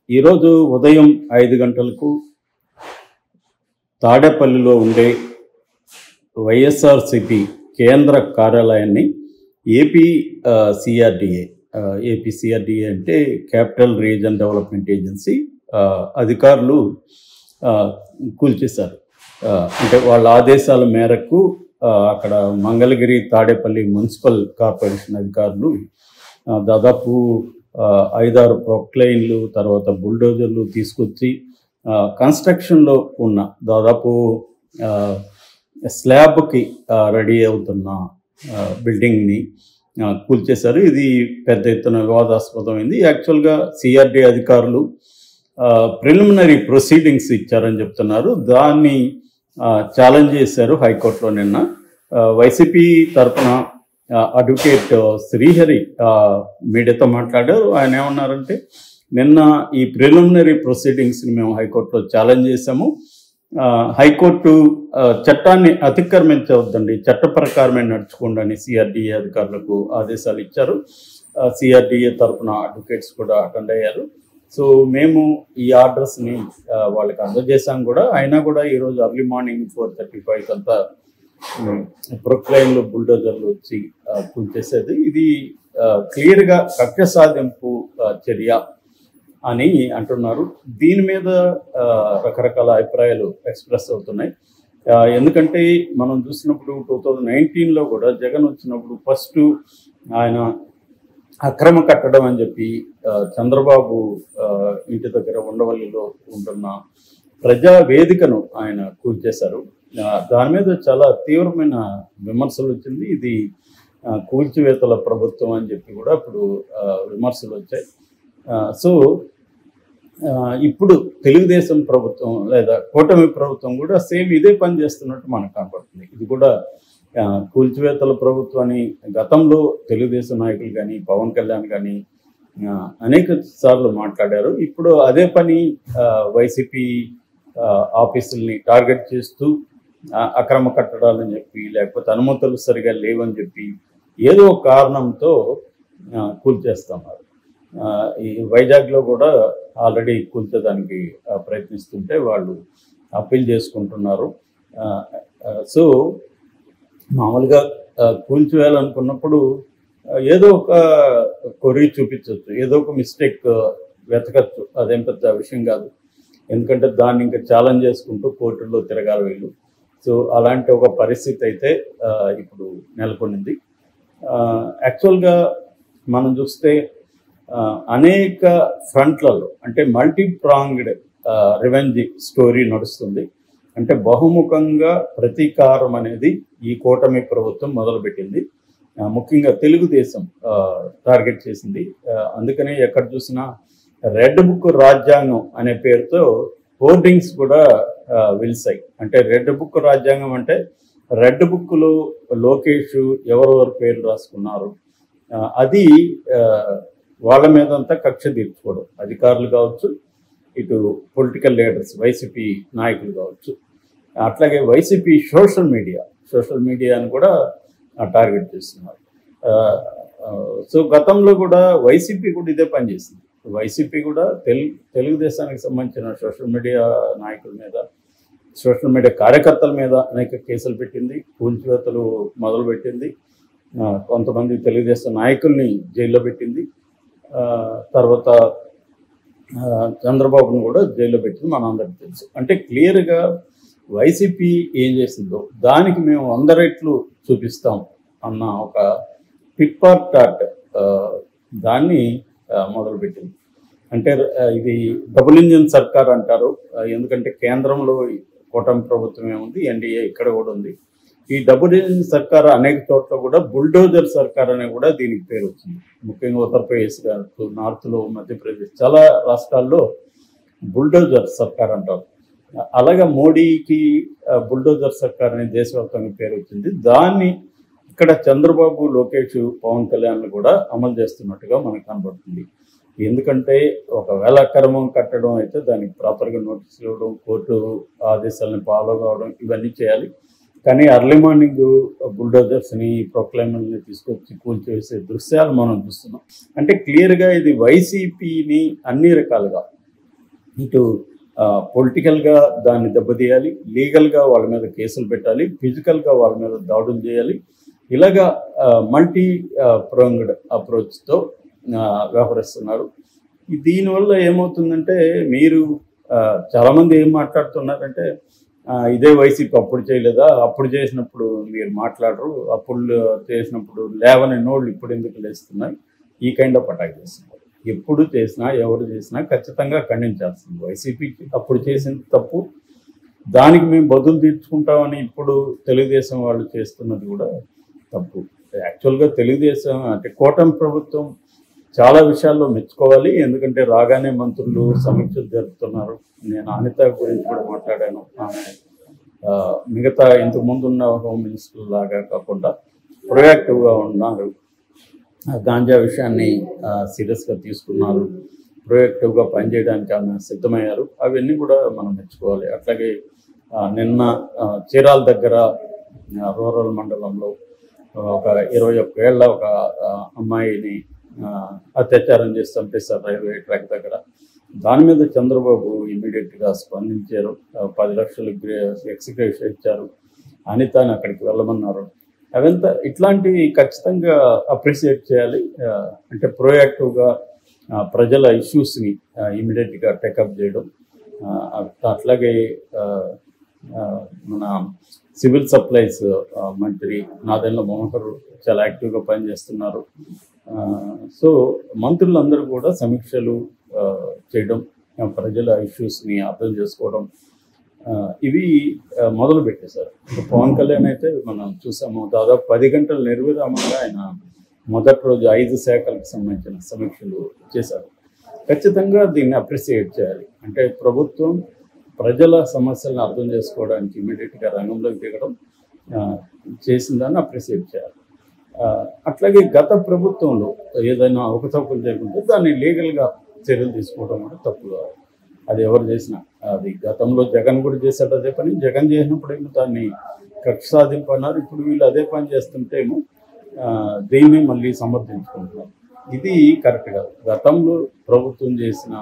ఈరోజు ఉదయం 5 గంటలకు తాడేపల్లిలో ఉండే వైఎస్ఆర్సిపి కేంద్ర కార్యాలయాన్ని ఏపీ సిఆర్డిఏ ఏపీ సిఆర్డిఏ అంటే క్యాపిటల్ రీజన్ డెవలప్మెంట్ ఏజెన్సీ అధికారులు కూల్చేశారు. అంటే వాళ్ళ ఆదేశాల మేరకు అక్కడ మంగళగిరి తాడేపల్లి మున్సిపల్ కార్పొరేషన్ అధికారులు దాదాపు 5-6 ప్రొక్లైన్లు తర్వాత బుల్డోజర్లు తీసుకొచ్చి కన్స్ట్రక్షన్లో ఉన్న దాదాపు స్లాబ్కి రెడీ అవుతున్న బిల్డింగ్ని కూల్చేశారు. ఇది పెద్ద ఎత్తున వివాదాస్పదమైంది. యాక్చువల్గా సిఆర్డి అధికారులు ప్రిలిమినరీ ప్రొసీడింగ్స్ ఇచ్చారని చెప్తున్నారు. దాన్ని ఛాలెంజ్ చేశారు హైకోర్టులో నిన్న. వైసీపీ తరఫున అడ్వకేట్ శ్రీహరి మీడియాతో మాట్లాడారు. ఆయన ఏమన్నారంటే, నిన్న ఈ ప్రిలిమినరీ ప్రొసీడింగ్స్ని మేము హైకోర్టులో ఛాలెంజ్ చేశాము. హైకోర్టు చట్టాన్ని అతిక్రమించవద్దండి, చట్ట ప్రకారమే నడుచుకోండి అని సిఆర్డిఏ అధికారులకు ఆదేశాలు ఇచ్చారు. సిఆర్డిఏ తరఫున అడ్వకేట్స్ కూడా అటెండ్ అయ్యారు. సో మేము ఈ ఆర్డర్స్ని వాళ్ళకి అందజేసాం కూడా. అయినా కూడా ఈరోజు అర్లీ మార్నింగ్ 4:35 అంతా ప్రొక్లైన్లు బుల్డోజర్లు వచ్చి కూల్చేసేది. ఇది క్లియర్గా కక్ష సాధింపు చర్య అని అంటున్నారు. దీని మీద రకరకాల అభిప్రాయాలు ఎక్స్ప్రెస్ అవుతున్నాయి. ఎందుకంటే మనం చూసినప్పుడు 2019లో కూడా జగన్ వచ్చినప్పుడు ఫస్ట్ ఆయన అక్రమ కట్టడం అని చెప్పి చంద్రబాబు ఇంటి దగ్గర ఉండవల్లిలో ఉంటున్న ప్రజా వేదికను ఆయన కూల్చేశారు. దాని మీద చాలా తీవ్రమైన విమర్శలు వచ్చింది. ఇది కూల్చివేతల ప్రభుత్వం అని చెప్పి కూడా అప్పుడు విమర్శలు వచ్చాయి. సో ఇప్పుడు తెలుగుదేశం ప్రభుత్వం లేదా కూటమి ప్రభుత్వం కూడా సేమ్ ఇదే పని చేస్తున్నట్టు మనకు కనపడుతుంది. ఇది కూడా కూల్చివేతల ప్రభుత్వాన్ని గతంలో తెలుగుదేశం నాయకులు కానీ పవన్ కళ్యాణ్ కానీ అనేక సార్లు మాట్లాడారు. ఇప్పుడు అదే పని వైసీపీ ఆఫీసుల్ని టార్గెట్ చేస్తూ అక్రమ కట్టడాలని చెప్పి లేకపోతే అనుమతులు సరిగా లేవని చెప్పి ఏదో కారణంతో కూల్చేస్తున్నారు. ఈ వైజాగ్లో కూడా ఆల్రెడీ కూల్చేదానికి ప్రయత్నిస్తుంటే వాళ్ళు అప్పీల్ చేసుకుంటున్నారు. సో మామూలుగా కూల్చివేయాలనుకున్నప్పుడు ఏదో ఒక కొరి చూపించవచ్చు, ఏదో ఒక మిస్టేక్ వెతకచ్చు. అదేం పెద్ద విషయం కాదు. ఎందుకంటే దాన్ని ఇంకా ఛాలెంజ్ చేసుకుంటూ కోర్టుల్లో తిరగాలి వీళ్ళు. సో అలాంటి ఒక పరిస్థితి అయితే ఇప్పుడు నెలకొనింది. యాక్చువల్గా మనం చూస్తే అనేక ఫ్రంట్లలో అంటే మల్టీ ప్రాంగ్డ్ రివెంజ్ స్టోరీ నడుస్తుంది. అంటే బహుముఖంగా ప్రతీకారం అనేది ఈ కూటమి ప్రభుత్వం మొదలుపెట్టింది. ముఖ్యంగా తెలుగుదేశం టార్గెట్ చేసింది. అందుకనే ఎక్కడ చూసినా రెడ్ బుక్ రాజ్యాంగం అనే పేరుతో హోర్డింగ్స్ కూడా వెలిసాయి. అంటే రెడ్ బుక్ రాజ్యాంగం అంటే రెడ్ బుక్లో లోకేష్ ఎవరెవరు పేర్లు రాసుకున్నారు అది వాళ్ళ మీద అంతా కక్ష తీర్చుకోవడం. అధికారులు కావచ్చు, ఇటు పొలిటికల్ లీడర్స్ వైసీపీ నాయకులు కావచ్చు, అట్లాగే వైసీపీ సోషల్ మీడియాను కూడా టార్గెట్ చేస్తున్నారు. సో గతంలో కూడా వైసీపీ కూడా ఇదే పనిచేసింది. వైసీపీ కూడా తెలుగుదేశానికి సంబంధించిన సోషల్ మీడియా నాయకుల మీద, సోషల్ మీడియా కార్యకర్తల మీద అనేక కేసులు పెట్టింది, కూల్చివేతలు మొదలుపెట్టింది, కొంతమంది తెలుగుదేశం నాయకుల్ని జైల్లో పెట్టింది, తర్వాత చంద్రబాబును కూడా జైల్లో పెట్టింది మనందరికీ తెలుసు. అంటే క్లియర్గా వైసీపీ ఏం చేసిందో దానికి మేము 100 రెట్లు చూపిస్తాం అన్న ఒక పిట్ పార్ట్ టాట్ దాన్ని మొదలుపెట్టింది. అంటే ఇది డబుల్ ఇంజిన్ సర్కార్ అంటారు. ఎందుకంటే కేంద్రంలో కూటమి ప్రభుత్వం ఏముంది, ఎన్డీఏ ఇక్కడ కూడా ఉంది. ఈ డబుల్ ఇంజిన్ సర్కార్ అనేక చోట్ల కూడా బుల్డోజర్ సర్కార్ అనే కూడా దీనికి పేరు వచ్చింది. ముఖ్యంగా ఉత్తరప్రదేశ్ కావచ్చు, నార్త్లో, మధ్యప్రదేశ్ చాలా రాష్ట్రాల్లో బుల్డోజర్ సర్కార్ అంటారు. అలాగే మోడీకి బుల్డోజర్ సర్కార్ అనే దేశవ్యాప్తంగా పేరు వచ్చింది. దాన్ని ఇక్కడ చంద్రబాబు, లోకేష్, పవన్ కళ్యాణ్ కూడా అమలు చేస్తున్నట్టుగా మనకు కనబడుతుంది. ఎందుకంటే ఒకవేళ అక్రమం కట్టడం అయితే దానికి ప్రాపర్గా నోటీసులు ఇవ్వడం, కోర్టు ఆదేశాలను ఫాలో కావడం ఇవన్నీ చేయాలి. కానీ అర్లీ మార్నింగ్ బుల్డోజర్స్ని ప్రొక్లైనర్ని తీసుకొచ్చి కూల్చేసే దృశ్యాలు మనం చూస్తున్నాం. అంటే క్లియర్గా ఇది వైసీపీని అన్ని రకాలుగా ఇటు పొలిటికల్గా దాన్ని దెబ్బతీయాలి, లీగల్గా వాళ్ళ మీద కేసులు పెట్టాలి, ఫిజికల్గా వాళ్ళ మీద దాడులు చేయాలి. ఇలాగా మల్టీ ప్రోంగ్డ్ అప్రోచ్తో వ్యవహరిస్తున్నారు. దీనివల్ల ఏమవుతుందంటే మీరు చాలామంది ఏం మాట్లాడుతున్నారంటే ఇదే వైసీపీ అప్పుడు చేయలేదా, అప్పుడు చేసినప్పుడు మీరు మాట్లాడరు, అప్పుడు చేసినప్పుడు లేవని నోళ్ళు ఇప్పుడు ఎందుకు లేస్తున్నాయి, ఈ కైండ్ ఆఫ్ అటాక్ చేస్తున్నారు. ఎప్పుడు చేసినా ఎవరు చేసినా ఖచ్చితంగా ఖండించాల్సింది. వైసీపీకి అప్పుడు చేసిన తప్పు, దానికి మేము బదులు తీర్చుకుంటామని ఇప్పుడు తెలుగుదేశం వాళ్ళు చేస్తున్నది కూడా తప్పు. యాక్చువల్గా తెలుగుదేశం అంటే కూటమి ప్రభుత్వం చాలా విషయాల్లో మెచ్చుకోవాలి. ఎందుకంటే రాగానే మంత్రులు సమీక్షలు జరుపుతున్నారు. నేను అనిత గురించి కూడా మాట్లాడాను. మిగతా ఇంతకుముందు ఉన్న హోమ్ మినిస్టర్ లాగా కాకుండా ప్రొయాక్టివ్గా ఉన్నారు. గాంజా విషయాన్ని సీరియస్గా తీసుకున్నారు. ప్రొయాక్టివ్గా పనిచేయడానికి ఆమె సిద్ధమయ్యారు. అవన్నీ కూడా మనం మెచ్చుకోవాలి. అట్లాగే నిన్న చీరాల దగ్గర రూరల్ మండలంలో ఒక 21 ఏళ్ల ఒక అమ్మాయిని అత్యాచారం చేసి చంపేశారు రైల్వే ట్రాక్ దగ్గర. దాని మీద చంద్రబాబు ఇమీడియట్గా స్పందించారు. 10 లక్షలు ఎక్స్గ్రేషన్ ఇచ్చారు. అనితని అక్కడికి వెళ్ళమన్నారు. అవంతా ఇట్లాంటివి ఖచ్చితంగా అప్రిషియేట్ చేయాలి. అంటే ప్రోయాక్టివ్గా ప్రజల ఇష్యూస్ని ఇమీడియట్గా టేకప్ చేయడం. అట్లాగే మన సివిల్ సప్లైస్ మంత్రి నాదెండ్ల మనోహర్ చాలా యాక్టివ్గా పనిచేస్తున్నారు. సో మంత్రులందరూ కూడా సమీక్షలు చేయడం, ప్రజల ఇష్యూస్ని అర్థం చేసుకోవడం, ఇవి మొదలు పెట్టేశారు. పవన్ కళ్యాణ్ అయితే మనం చూసాము, దాదాపు 10 గంటల నిర్విరామంగా ఆయన మొదటి రోజు 5 శాఖలకు సంబంధించిన సమీక్షలు చేశారు. ఖచ్చితంగా దీన్ని అప్రిషియేట్ చేయాలి. అంటే ప్రభుత్వం ప్రజల సమస్యలను అర్థం చేసుకోవడానికి ఇమీడియట్గా రంగంలోకి దిగడం చేసిందని అప్రిషియేట్ చేయాలి. అట్లాగే గత ప్రభుత్వంలో ఏదైనా అవకతవకలు జరుగుతుంటే దాన్ని లీగల్గా చర్యలు తీసుకోవడం కూడా తప్పు కాదు. అది ఎవరు చేసినా, అది గతంలో జగన్ కూడా చేశాడు అదే పని. జగన్ చేసినప్పుడేమో దాన్ని కక్ష సాధింపు అన్నారు. ఇప్పుడు వీళ్ళు అదే పని చేస్తుంటేమో దీన్ని మళ్ళీ సమర్థించుకుంటున్నారు. ఇది కరెక్ట్ కాదు. గతంలో ప్రభుత్వం చేసిన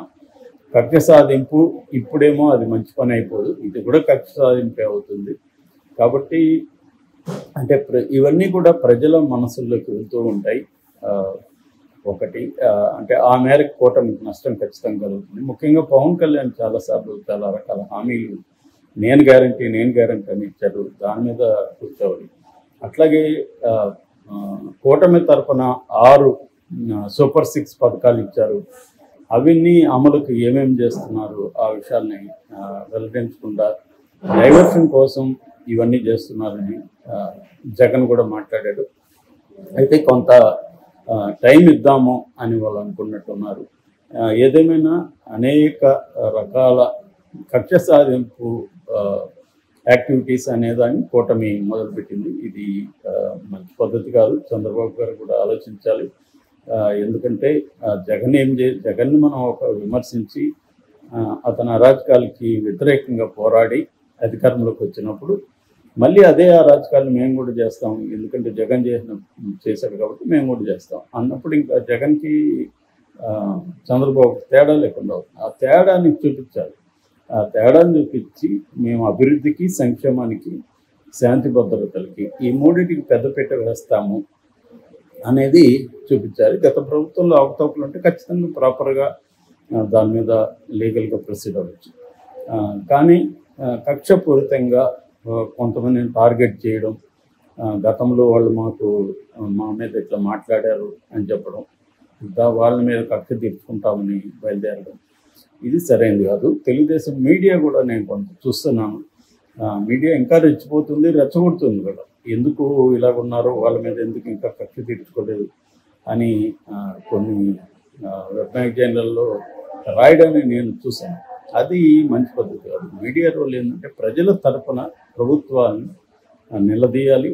కక్ష సాధింపు ఇప్పుడేమో అది మంచి పని అయిపోదు, ఇది కూడా కక్ష సాధింపే అవుతుంది. కాబట్టి అంటే ఇవన్నీ కూడా ప్రజల మనసుల్లోకి వెళ్తూ ఉంటాయి. ఒకటి అంటే ఆ మేరకు కూటమికి నష్టం ఖచ్చితంగా కలుగుతుంది. ముఖ్యంగా పవన్ కళ్యాణ్ చాలాసార్లు చాలా రకాల హామీలు నేను గ్యారంటీ అని ఇచ్చారు. దాని మీద కూర్చోవాలి. అట్లాగే కూటమి తరఫున 6 సూపర్ 6 పథకాలు ఇచ్చారు. అవన్నీ అమలుకు ఏమేమి చేస్తున్నారు ఆ విషయాల్ని వెల్లడించకుండా డైవర్షన్ కోసం ఇవన్నీ చేస్తున్నారని జగన్ కూడా మాట్లాడాడు. అయితే కొంత టైం ఇద్దాము అని వాళ్ళు అనుకున్నట్టున్నారు. ఏదేమైనా అనేక రకాల కక్ష సాధింపు యాక్టివిటీస్ అనేదాన్ని కూటమి మొదలుపెట్టింది. ఇది మంచి పద్ధతి కాదు. చంద్రబాబు గారు కూడా ఆలోచించాలి. ఎందుకంటే జగన్ని మనం ఒక విమర్శించి అతని అరాజకాలకి వ్యతిరేకంగా పోరాడి అధికారంలోకి వచ్చినప్పుడు మళ్ళీ అదే అరాజకాలను మేము కూడా చేస్తాం, ఎందుకంటే జగన్ చేశాడు కాబట్టి మేము కూడా చేస్తాం అన్నప్పుడు ఇంకా జగన్కి చంద్రబాబు తేడా లేకుండా అవుతుంది. ఆ తేడాన్ని చూపించాలి. ఆ తేడాన్ని చూపించి మేము అభివృద్ధికి, సంక్షేమానికి, శాంతి భద్రతలకి ఈ మూడింటికి పెద్దపీట వేస్తాము అనేది చూపించాలి. గత ప్రభుత్వంలో అవకతవకలు ఉంటే ఖచ్చితంగా ప్రాపర్గా దాని మీద లీగల్గా ప్రొసీడ్ అవ్వచ్చు. కానీ కక్షపూరితంగా కొంతమందిని టార్గెట్ చేయడం, గతంలో వాళ్ళు మా మీద ఇట్లా మాట్లాడారు అని చెప్పడం, వాళ్ళ మీద కక్ష తీర్చుకుంటామని బయలుదేరడం, ఇది సరైనది కాదు. తెలుగుదేశం మీడియా కూడా నేను కొంత చూస్తున్నాను. మీడియా ఇంకా రెచ్చిపోతుంది, రెచ్చగొడుతుంది కూడా. ఎందుకు ఇలాగున్నారో, వాళ్ళ మీద ఎందుకు ఇంకా కక్ష తీర్చుకోలేదు అని కొన్ని వెబ్ మ్యాగజైన్లలో రాయడాన్ని నేను చూశాను. అది మంచి పద్ధతి కాదు. మీడియా రోల్ ఏంటంటే ప్రజల తరపున ప్రభుత్వాన్ని నిలదీయాలి,